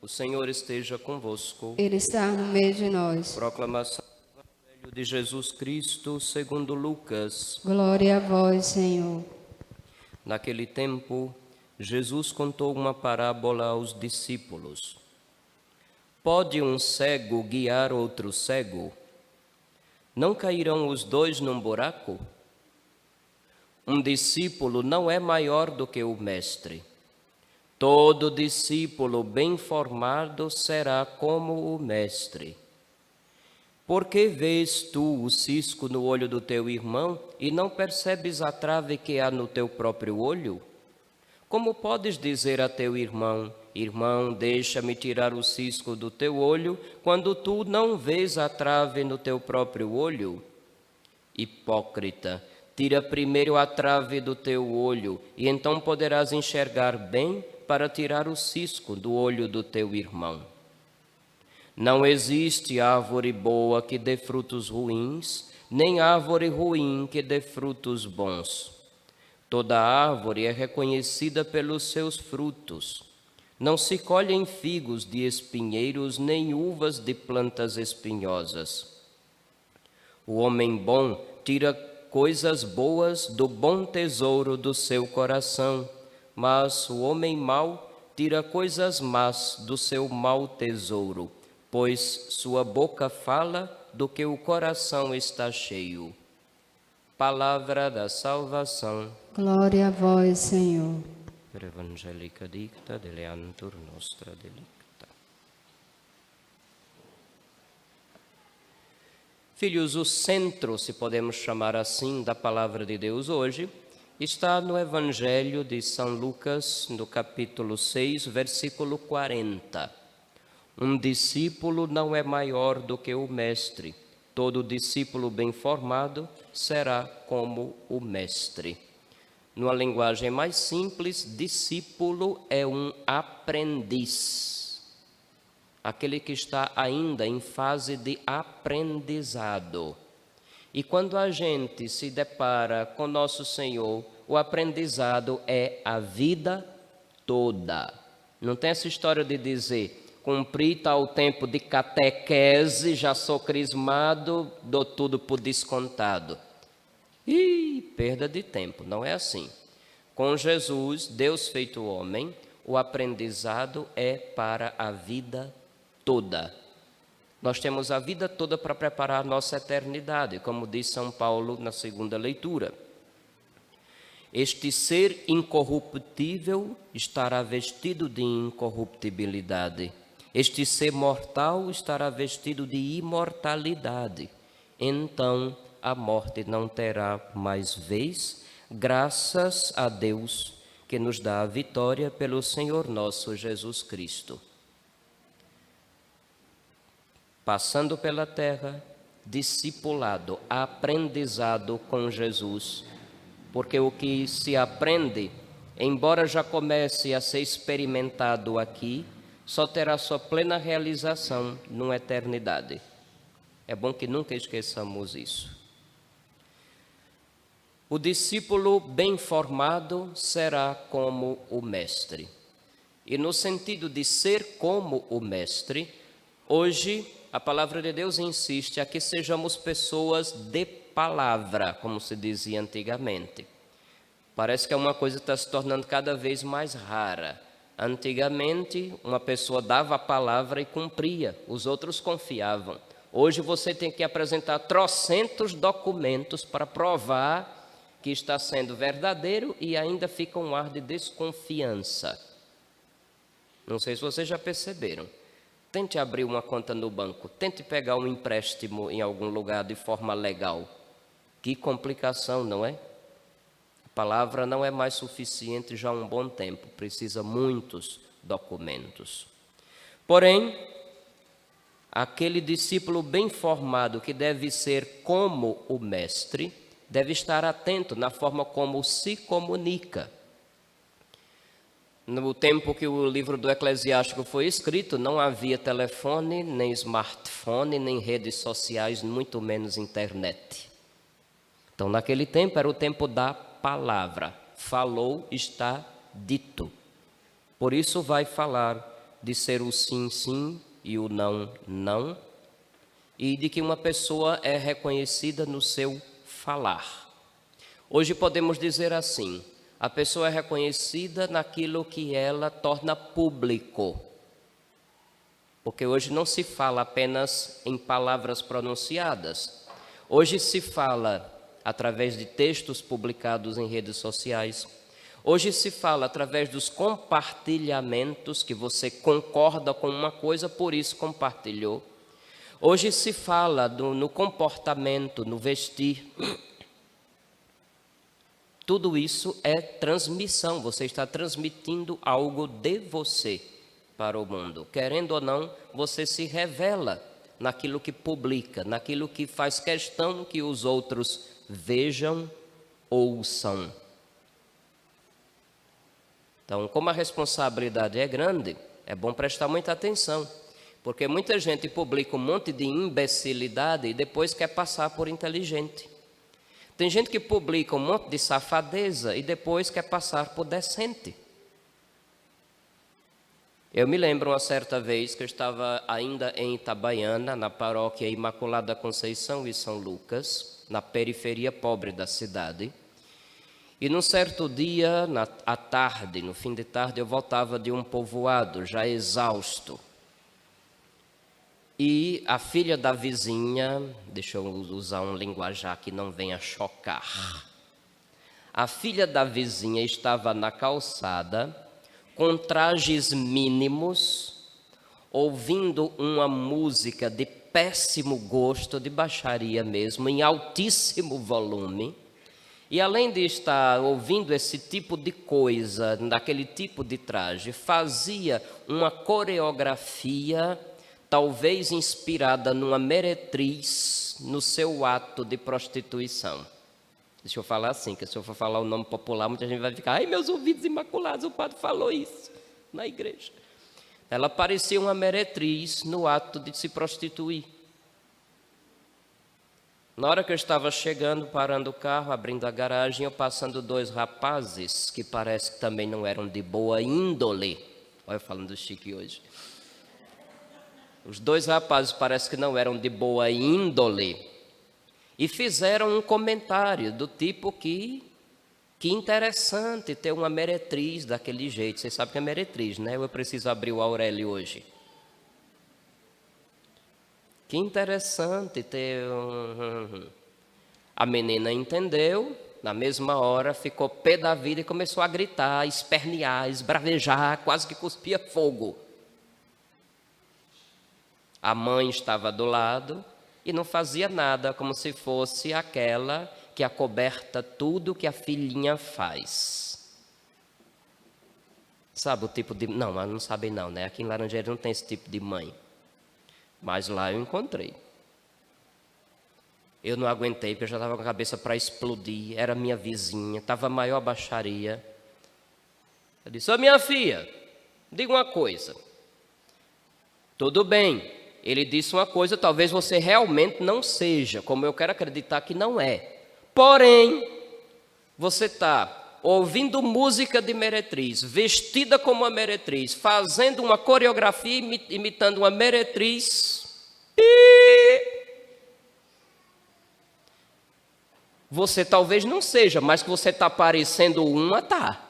O Senhor esteja convosco. Ele está no meio de nós. Proclamação do Evangelho de Jesus Cristo segundo Lucas. Glória a vós, Senhor. Naquele tempo, Jesus contou uma parábola aos discípulos. Pode um cego guiar outro cego? Não cairão os dois num buraco? Um discípulo não é maior do que o mestre. Todo discípulo bem formado será como o mestre. Por que vês tu o cisco no olho do teu irmão e não percebes a trave que há no teu próprio olho? Como podes dizer a teu irmão: irmão, deixa-me tirar o cisco do teu olho, quando tu não vês a trave no teu próprio olho? Hipócrita, tira primeiro a trave do teu olho, e então poderás enxergar bem para tirar o cisco do olho do teu irmão. Não existe árvore boa que dê frutos ruins, nem árvore ruim que dê frutos bons. Toda árvore é reconhecida pelos seus frutos. Não se colhem figos de espinheiros, nem uvas de plantas espinhosas. O homem bom tira coisas boas do bom tesouro do seu coração, mas o homem mau tira coisas más do seu mau tesouro, pois sua boca fala do que o coração está cheio. Palavra da salvação. Glória a vós, Senhor. Per evangelica dicta deleantur nostra delicta. Filhos, o centro, se podemos chamar assim, da palavra de Deus hoje está no Evangelho de São Lucas, no capítulo 6, versículo 40. Um discípulo não é maior do que o mestre. Todo discípulo bem formado será como o mestre. Numa linguagem mais simples, discípulo é um aprendiz. Aquele que está ainda em fase de aprendizado. E quando a gente se depara com nosso Senhor, o aprendizado é a vida toda. Não tem essa história de dizer: cumpri tal tempo de catequese, já sou crismado, dou tudo por descontado. Perda de tempo, não é assim. Com Jesus, Deus feito homem, o aprendizado é para a vida toda. Nós temos a vida toda para preparar a nossa eternidade, como diz São Paulo na segunda leitura. Este ser incorruptível estará vestido de incorruptibilidade. Este ser mortal estará vestido de imortalidade. Então a morte não terá mais vez, graças a Deus que nos dá a vitória pelo Senhor nosso Jesus Cristo. Passando pela terra, discipulado, aprendizado com Jesus, porque o que se aprende, embora já comece a ser experimentado aqui, só terá sua plena realização numa eternidade. É bom que nunca esqueçamos isso. O discípulo bem formado será como o mestre. E no sentido de ser como o mestre, hoje a palavra de Deus insiste a que sejamos pessoas de palavra, como se dizia antigamente. Parece que é uma coisa que está se tornando cada vez mais rara. Antigamente, uma pessoa dava a palavra e cumpria, os outros confiavam. Hoje você tem que apresentar trocentos documentos para provar que está sendo verdadeiro e ainda fica um ar de desconfiança. Não sei se vocês já perceberam. Tente abrir uma conta no banco, tente pegar um empréstimo em algum lugar de forma legal. Que complicação, não é? A palavra não é mais suficiente já há um bom tempo, precisa muitos documentos. Porém, aquele discípulo bem formado que deve ser como o mestre, deve estar atento na forma como se comunica. No tempo que o livro do Eclesiástico foi escrito, não havia telefone, nem smartphone, nem redes sociais, muito menos internet. Então, naquele tempo, era o tempo da palavra. Falou, está dito. Por isso vai falar de ser o sim, sim e o não, não, e de que uma pessoa é reconhecida no seu falar. Hoje podemos dizer assim: a pessoa é reconhecida naquilo que ela torna público. Porque hoje não se fala apenas em palavras pronunciadas. Hoje se fala através de textos publicados em redes sociais. Hoje se fala através dos compartilhamentos, que você concorda com uma coisa, por isso compartilhou. Hoje se fala no comportamento, no vestir. Tudo isso é transmissão, você está transmitindo algo de você para o mundo. Querendo ou não, você se revela naquilo que publica, naquilo que faz questão que os outros vejam, ouçam. Então, como a responsabilidade é grande, é bom prestar muita atenção, porque muita gente publica um monte de imbecilidade e depois quer passar por inteligente. Tem gente que publica um monte de safadeza e depois quer passar por decente. Eu me lembro uma certa vez que eu estava ainda em Itabaiana, na paróquia Imaculada Conceição e São Lucas, na periferia pobre da cidade. E num certo dia, à tarde, no fim de tarde, eu voltava de um povoado, já exausto. E a filha da vizinha, deixa eu usar um linguajar que não venha chocar. A filha da vizinha estava na calçada, com trajes mínimos, ouvindo uma música de péssimo gosto, de baixaria mesmo, em altíssimo volume. E além de estar ouvindo esse tipo de coisa, daquele tipo de traje, fazia uma coreografia, talvez inspirada numa meretriz, no seu ato de prostituição. Deixa eu falar assim, que se eu for falar o nome popular, muita gente vai ficar: ai, meus ouvidos imaculados, o padre falou isso na igreja. Ela parecia uma meretriz no ato de se prostituir. Na hora que eu estava chegando, parando o carro, abrindo a garagem, eu passando dois rapazes, que parece que também não eram de boa índole. Olha eu falando chique hoje. Os dois rapazes parece que não eram de boa índole e fizeram um comentário do tipo que interessante ter uma meretriz daquele jeito. Vocês sabem que é meretriz, né? Eu preciso abrir o Aurélio hoje. Que interessante ter A menina entendeu, na mesma hora ficou pé da vida e começou a gritar, espernear, esbravejar, quase que cuspia fogo. A mãe estava do lado e não fazia nada, como se fosse aquela que acoberta tudo que a filhinha faz. Sabe o tipo de... Não, mas não sabem não, né? Aqui em Laranjeira não tem esse tipo de mãe. Mas lá eu encontrei. Eu não aguentei, porque eu já estava com a cabeça para explodir. Era minha vizinha, estava a maior baixaria. Eu disse: ô minha filha, diga uma coisa. Tudo bem, ele disse uma coisa, talvez você realmente não seja, como eu quero acreditar que não é. Porém, você está ouvindo música de meretriz, vestida como uma meretriz, fazendo uma coreografia imitando uma meretriz. E você talvez não seja, mas que você está parecendo uma, tá.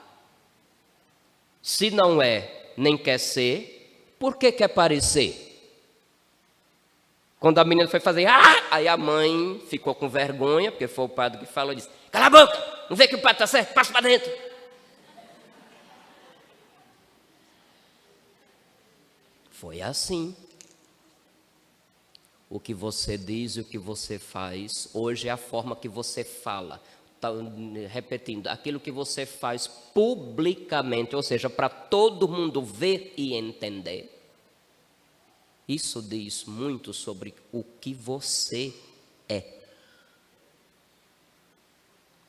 Se não é, nem quer ser, por que quer parecer? Quando a menina foi fazer, aí a mãe ficou com vergonha, porque foi o padre que falou e disse: cala a boca, não vê que o padre está certo, passa para dentro. Foi assim. O que você diz e o que você faz, hoje é a forma que você fala. Repetindo, aquilo que você faz publicamente, ou seja, para todo mundo ver e entender. Isso diz muito sobre o que você é.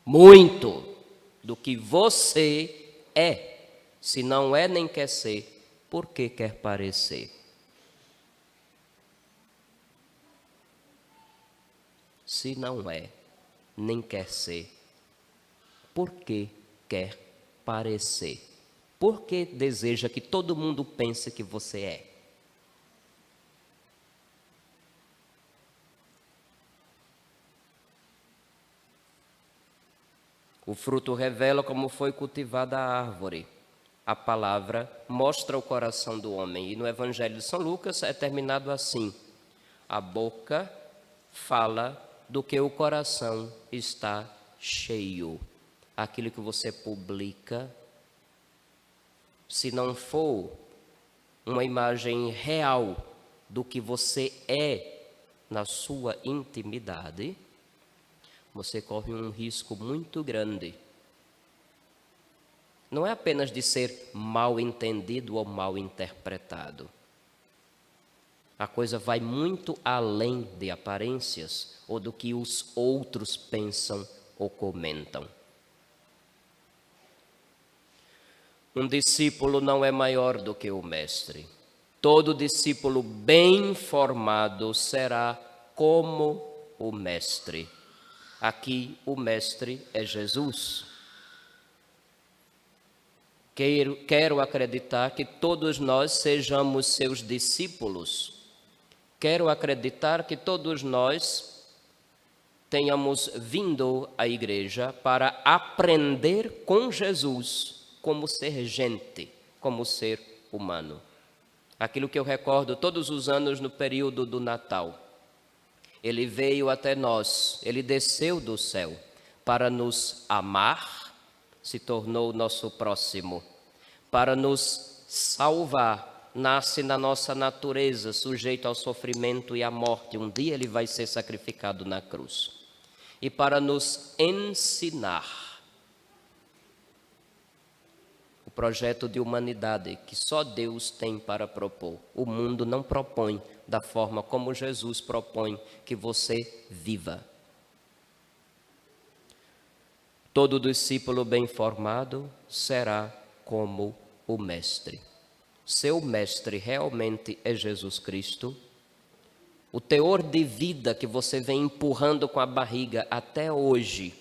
Muito do que você é. Se não é nem quer ser, por que quer parecer? Se não é, nem quer ser, por que quer parecer? Por que deseja que todo mundo pense que você é? O fruto revela como foi cultivada a árvore. A palavra mostra o coração do homem. E no Evangelho de São Lucas é terminado assim: a boca fala do que o coração está cheio. Aquilo que você publica, se não for uma imagem real do que você é na sua intimidade, você corre um risco muito grande. Não é apenas de ser mal entendido ou mal interpretado. A coisa vai muito além de aparências ou do que os outros pensam ou comentam. Um discípulo não é maior do que o mestre. Todo discípulo bem formado será como o mestre. Aqui o mestre é Jesus. Quero acreditar que todos nós sejamos seus discípulos. Quero acreditar que todos nós tenhamos vindo à igreja para aprender com Jesus como ser gente, como ser humano. Aquilo que eu recordo todos os anos no período do Natal. Ele veio até nós, ele desceu do céu para nos amar, se tornou nosso próximo, para nos salvar, nasce na nossa natureza, sujeito ao sofrimento e à morte. Um dia ele vai ser sacrificado na cruz. E para nos ensinar o projeto de humanidade que só Deus tem para propor. O mundo não propõe da forma como Jesus propõe que você viva. Todo discípulo bem formado será como o mestre. Seu mestre realmente é Jesus Cristo. O teor de vida que você vem empurrando com a barriga até hoje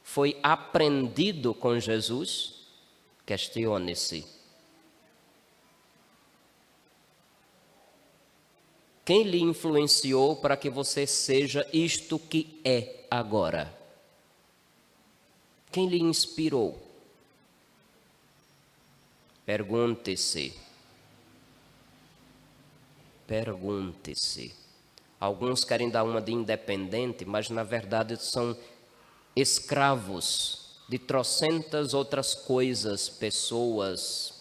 foi aprendido com Jesus? Questione-se. Quem lhe influenciou para que você seja isto que é agora? Quem lhe inspirou? Pergunte-se. Pergunte-se. Alguns querem dar uma de independente, mas na verdade são escravos de trocentas outras coisas, pessoas.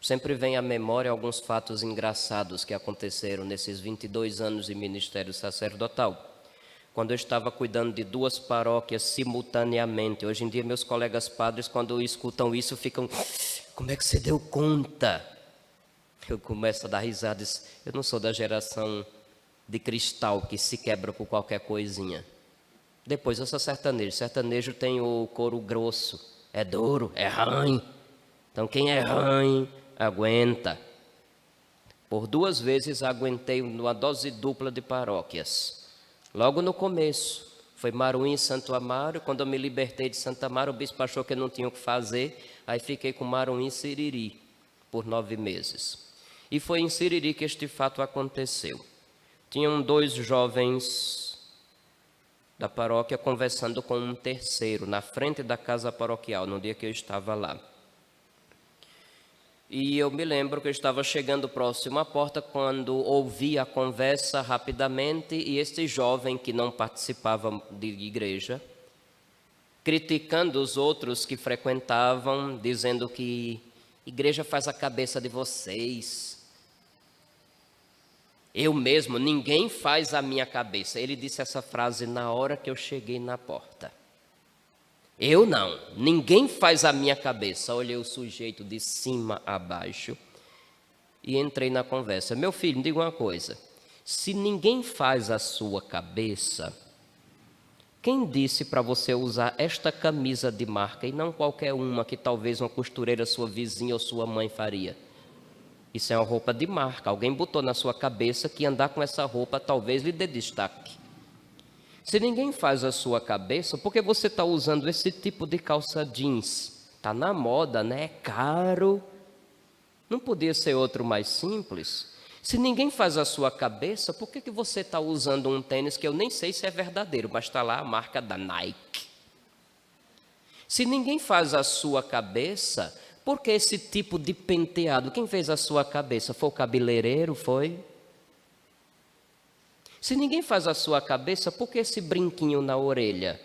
Sempre vem à memória alguns fatos engraçados que aconteceram nesses 22 anos de ministério sacerdotal. Quando eu estava cuidando de 2 paróquias simultaneamente. Hoje em dia, meus colegas padres, quando escutam isso, ficam: como é que você deu conta? Eu começo a dar risada. Eu não sou da geração de cristal que se quebra por qualquer coisinha. Depois eu sou sertanejo. Sertanejo tem o couro grosso. É duro, é ruim. Então quem é ruim, aguenta. Por 2 vezes aguentei uma dose dupla de paróquias. Logo no começo, foi Maruim e Santo Amaro. Quando eu me libertei de Santo Amaro, o bispo achou que eu não tinha o que fazer. Aí fiquei com Maruim e Siriri por 9 meses. E foi em Siriri que este fato aconteceu. Tinham 2 jovens da paróquia conversando com um terceiro na frente da casa paroquial, no dia que eu estava lá. E eu me lembro que eu estava chegando próximo à porta quando ouvi a conversa rapidamente e este jovem que não participava de igreja, criticando os outros que frequentavam, dizendo que igreja faz a cabeça de vocês. Eu mesmo, ninguém faz a minha cabeça. Ele disse essa frase na hora que eu cheguei na porta. Eu não, ninguém faz a minha cabeça. Olhei o sujeito de cima a baixo e entrei na conversa. Meu filho, me diga uma coisa. Se ninguém faz a sua cabeça, quem disse para você usar esta camisa de marca e não qualquer uma que talvez uma costureira sua vizinha ou sua mãe faria? Isso é uma roupa de marca. Alguém botou na sua cabeça que andar com essa roupa talvez lhe dê destaque. Se ninguém faz a sua cabeça, por que você está usando esse tipo de calça jeans? Está na moda, né? É caro. Não podia ser outro mais simples? Se ninguém faz a sua cabeça, por que você está usando um tênis que eu nem sei se é verdadeiro, mas está lá a marca da Nike? Se ninguém faz a sua cabeça, por que esse tipo de penteado? Quem fez a sua cabeça? Foi o cabeleireiro, foi? Se ninguém faz a sua cabeça, por que esse brinquinho na orelha?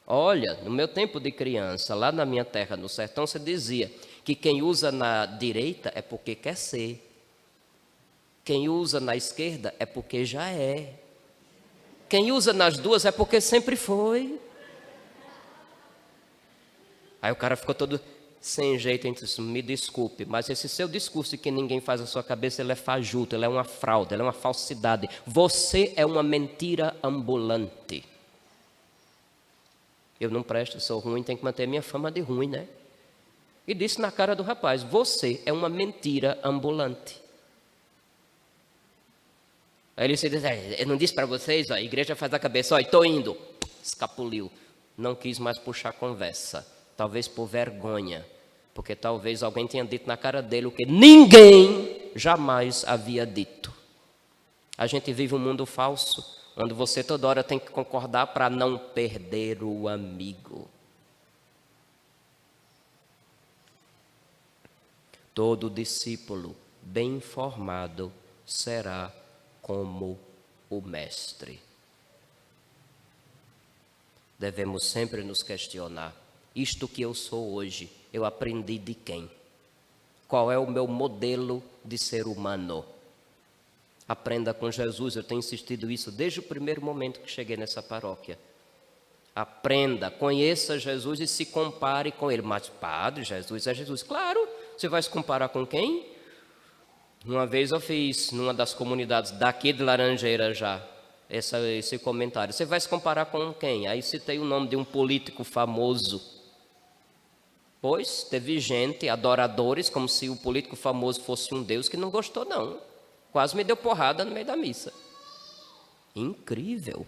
Olha, no meu tempo de criança, lá na minha terra, no sertão, se dizia que quem usa na direita é porque quer ser. Quem usa na esquerda é porque já é. Quem usa nas duas é porque sempre foi. Aí o cara ficou todo sem jeito, disse, me desculpe, mas esse seu discurso de que ninguém faz a sua cabeça, ele é fajuto, ele é uma fraude, ele é uma falsidade. Você é uma mentira ambulante. Eu não presto, sou ruim, tenho que manter minha fama de ruim, né? E disse na cara do rapaz, você é uma mentira ambulante. Aí ele disse, eu não disse para vocês, ó, a igreja faz a cabeça, ó, estou indo. Escapuliu, não quis mais puxar conversa, talvez por vergonha, porque talvez alguém tenha dito na cara dele o que ninguém jamais havia dito. A gente vive um mundo falso, onde você toda hora tem que concordar para não perder o amigo. Todo discípulo bem formado será como o mestre. Devemos sempre nos questionar, isto que eu sou hoje, eu aprendi de quem? Qual é o meu modelo de ser humano? Aprenda com Jesus, eu tenho insistido isso desde o primeiro momento que cheguei nessa paróquia. Aprenda, conheça Jesus e se compare com ele. Mas padre, Jesus é Jesus. Claro, você vai se comparar com quem? Uma vez eu fiz, numa das comunidades daqui de Laranjeira já, esse comentário. Você vai se comparar com quem? Aí citei o nome de um político famoso. Pois teve gente, adoradores, como se o político famoso fosse um Deus, que não gostou não. Quase me deu porrada no meio da missa. Incrível.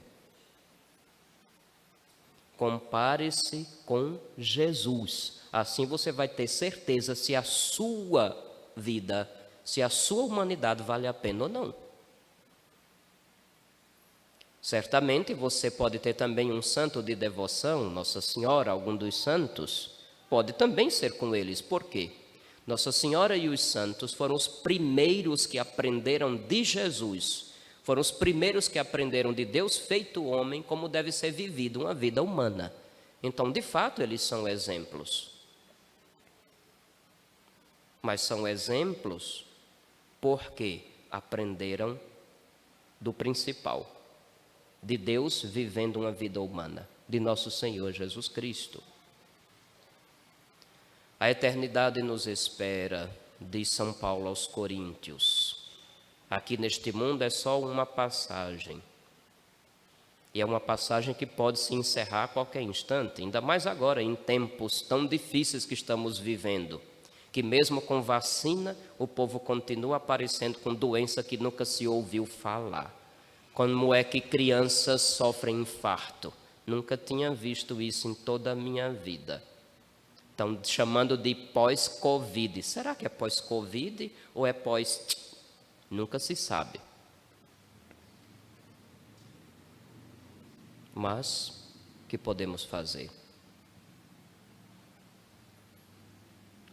Compare-se com Jesus. Assim você vai ter certeza se a sua vida, se a sua humanidade vale a pena ou não. Certamente você pode ter também um santo de devoção, Nossa Senhora, algum dos santos, pode também ser com eles. Por quê? Nossa Senhora e os santos foram os primeiros que aprenderam de Jesus, foram os primeiros que aprenderam de Deus feito homem como deve ser vivida uma vida humana. Então, de fato, eles são exemplos. Mas são exemplos porque aprenderam do principal, de Deus vivendo uma vida humana, de nosso Senhor Jesus Cristo. A eternidade nos espera, diz São Paulo aos Coríntios. Aqui neste mundo é só uma passagem. E é uma passagem que pode se encerrar a qualquer instante, ainda mais agora, em tempos tão difíceis que estamos vivendo, que mesmo com vacina, o povo continua aparecendo com doença que nunca se ouviu falar. Como é que crianças sofrem infarto? Nunca tinha visto isso em toda a minha vida. Estão chamando de pós-Covid. Será que é pós-Covid ou é pós... Nunca se sabe. Mas, o que podemos fazer?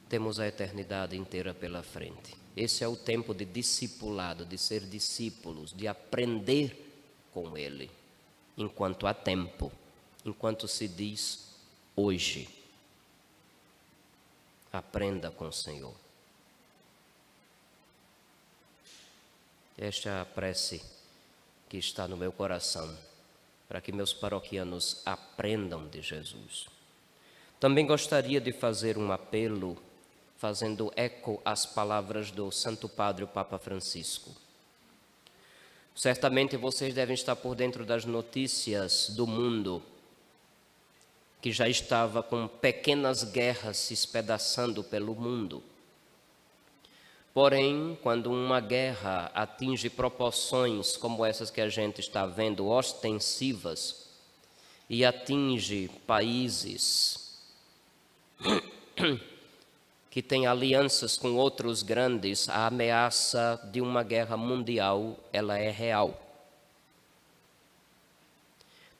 Temos a eternidade inteira pela frente. Esse é o tempo de discipulado, de ser discípulos, de aprender com Ele, enquanto há tempo, enquanto se diz hoje. Aprenda com o Senhor. Esta é a prece que está no meu coração, para que meus paroquianos aprendam de Jesus. Também gostaria de fazer um apelo, fazendo eco às palavras do Santo Padre, o Papa Francisco. Certamente vocês devem estar por dentro das notícias do mundo, que já estava com pequenas guerras se espedaçando pelo mundo. Porém, quando uma guerra atinge proporções como essas que a gente está vendo, ostensivas, e atinge países que têm alianças com outros grandes, a ameaça de uma guerra mundial, ela é real.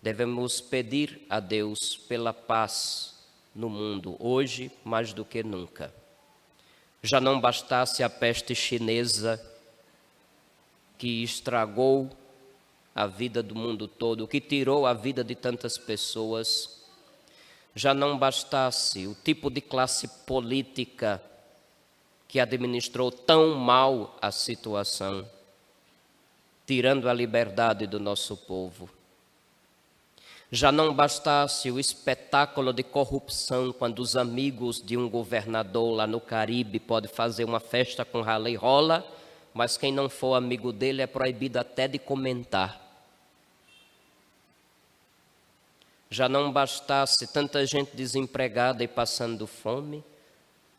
Devemos pedir a Deus pela paz no mundo, hoje mais do que nunca. Já não bastasse a peste chinesa, que estragou a vida do mundo todo, que tirou a vida de tantas pessoas. Já não bastasse o tipo de classe política que administrou tão mal a situação, tirando a liberdade do nosso povo. Já não bastasse o espetáculo de corrupção, quando os amigos de um governador lá no Caribe podem fazer uma festa com rala e rola, mas quem não for amigo dele é proibido até de comentar. Já não bastasse tanta gente desempregada e passando fome,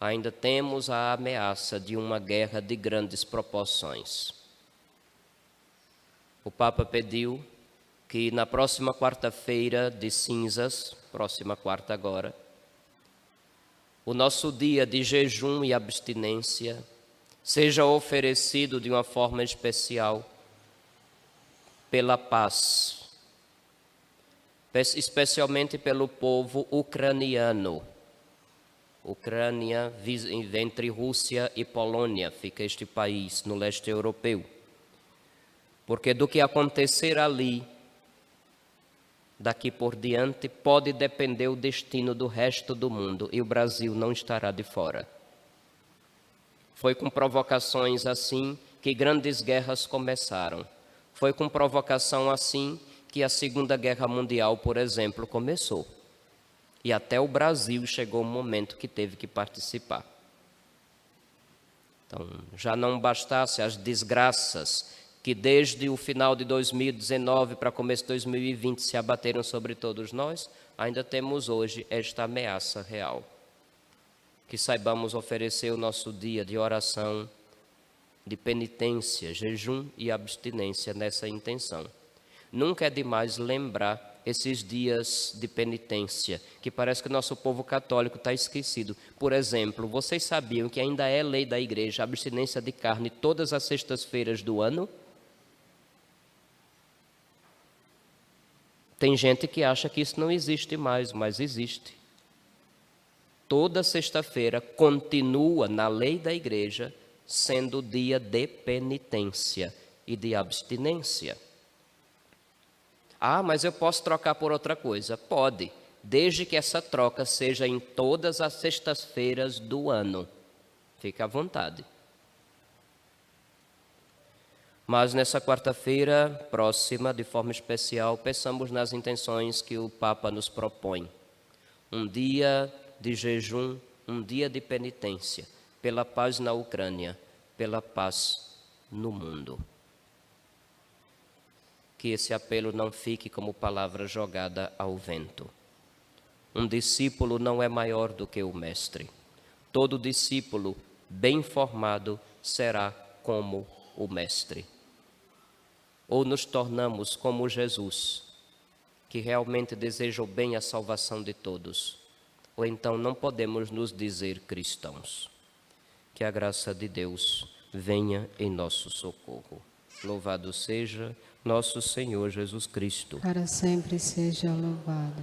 ainda temos a ameaça de uma guerra de grandes proporções. O Papa pediu que na próxima quarta-feira de cinzas, próxima quarta agora, o nosso dia de jejum e abstinência seja oferecido de uma forma especial pela paz, especialmente pelo povo ucraniano. Ucrânia, entre Rússia e Polônia, fica este país no leste europeu. Porque do que acontecer ali, daqui por diante, pode depender o destino do resto do mundo, e o Brasil não estará de fora. Foi com provocações assim que grandes guerras começaram. Foi com provocação assim que a Segunda Guerra Mundial, por exemplo, começou. E até o Brasil chegou um momento que teve que participar. Então, já não bastasse as desgraças que desde o final de 2019 para começo de 2020 se abateram sobre todos nós, ainda temos hoje esta ameaça real. Que saibamos oferecer o nosso dia de oração, de penitência, jejum e abstinência nessa intenção. Nunca é demais lembrar esses dias de penitência, que parece que o nosso povo católico está esquecido. Por exemplo, vocês sabiam que ainda é lei da igreja a abstinência de carne todas as sextas-feiras do ano? Tem gente que acha que isso não existe mais, mas existe. Toda sexta-feira continua na lei da igreja sendo dia de penitência e de abstinência. Ah, mas eu posso trocar por outra coisa? Pode, desde que essa troca seja em todas as sextas-feiras do ano. Fique à vontade. Mas nessa quarta-feira próxima, de forma especial, pensamos nas intenções que o Papa nos propõe. Um dia de jejum, um dia de penitência, pela paz na Ucrânia, pela paz no mundo. Que esse apelo não fique como palavra jogada ao vento. Um discípulo não é maior do que o mestre. Todo discípulo bem formado será como o mestre. Ou nos tornamos como Jesus, que realmente deseja o bem e a salvação de todos, ou então não podemos nos dizer cristãos. Que a graça de Deus venha em nosso socorro. Louvado seja nosso Senhor Jesus Cristo. Para sempre seja louvado.